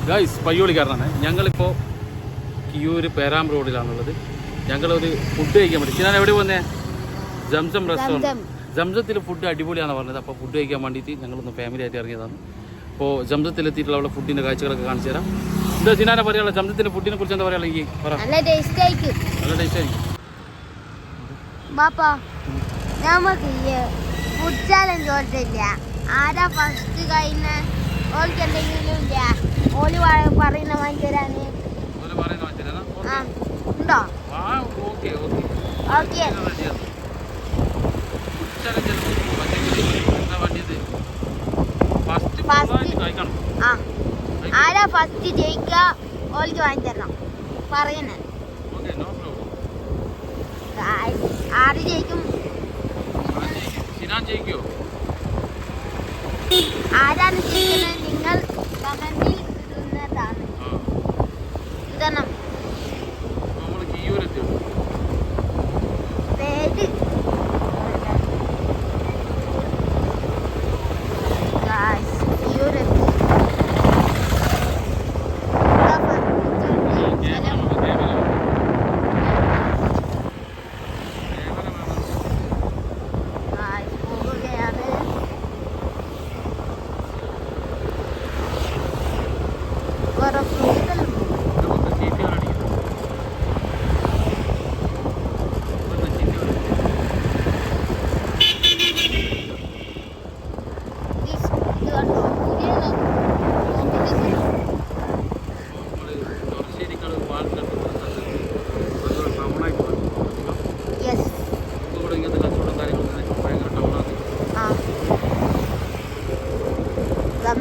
Guys പയ്യോളിക്കാരനാണ്. ഞങ്ങളിപ്പോൾ കിയൂര് പേരാം റോഡിലാണുള്ളത്. ഞങ്ങളൊരു food കഴിക്കാൻ വേണ്ടി. ഞാൻ എവിടെ വന്നേ? ജംസം റെസ്റ്റോറൻറ്റ്. ജംസത്തിൽ ഫുഡ് അടിപൊളിയാണെന്ന് പറഞ്ഞത്. അപ്പോൾ ഫുഡ് കഴിക്കാൻ വേണ്ടിയിട്ട് ഞങ്ങളൊന്ന് ഫാമിലി ആയിട്ട് ഇറങ്ങിയതാണ്. അപ്പോൾ ജംസത്തിലെത്തിയിട്ടുള്ള ഫുഡിൻ്റെ കാഴ്ചകളൊക്കെ കാണിച്ചു തരാം. എന്താ ജിനാനെ പറയാനുള്ള ജംസത്തിൻ്റെ ഫുഡിനെ കുറിച്ച് എന്താ പറയാനുള്ള? നല്ല ടേസ്റ്റ് ആയിരിക്കും. നല്ല ടേസ്റ്റ് ആയിരിക്കും. നമുക്ക് ഫുഡ് ചാലഞ്ച് ഓർത്തില്ല. ആരാ ഫസ്റ്റ് കഴിഞ്ഞ ഓൾക്ക് എന്തെങ്കിലും ഇല്ല. ഓല് പറയുന്ന വാങ്ങി തരാന് ഉണ്ടോ? ഓക്കെ ആരാ ഫസ്റ്റ് ജയിക്കുക ഓൾക്ക് വാങ്ങി തരണം പറയുന്നത്. ആര് ജയിക്കും? ആരാണ് ജയിക്കുന്നത് നിങ്ങൾ കമന്റിൽ ഇടുന്നതാണ്. ഇടണം. പേര്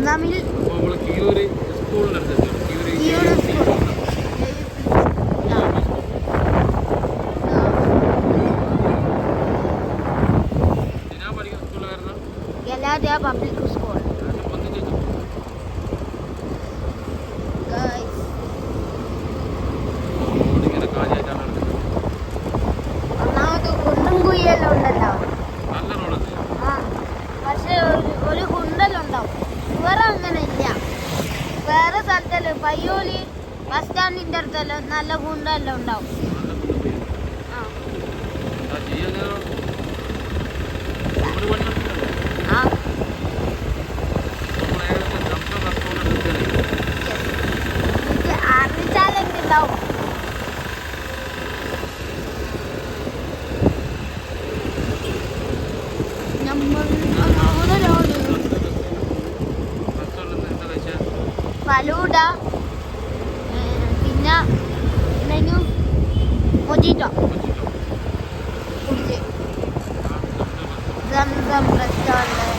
തമിഴ് കിയൂര് സ്കൂളിനടുത്ത് പബ്ലിക് സ്കൂൾ. ഒന്നാമത് കുണ്ടും കുയ്യെല്ലാം ഉണ്ടല്ലോ. പക്ഷെ ഒരു കുണ്ടലുണ്ടാവും. വേറെ അങ്ങനെ ഇല്ല. വേറെ സ്ഥലത്തല്ലോ പയ്യോലി ബസ് സ്റ്റാൻഡിന്റെ അടുത്തല്ലോ നല്ല കുണ്ടെല്ലാം ഉണ്ടാവും. ചാലഞ്ച് ഉണ്ടാവും. ഫലൂഡ പിന്നെ മൊജിറ്റോ കുടിച്ച്. Zamzam restaurant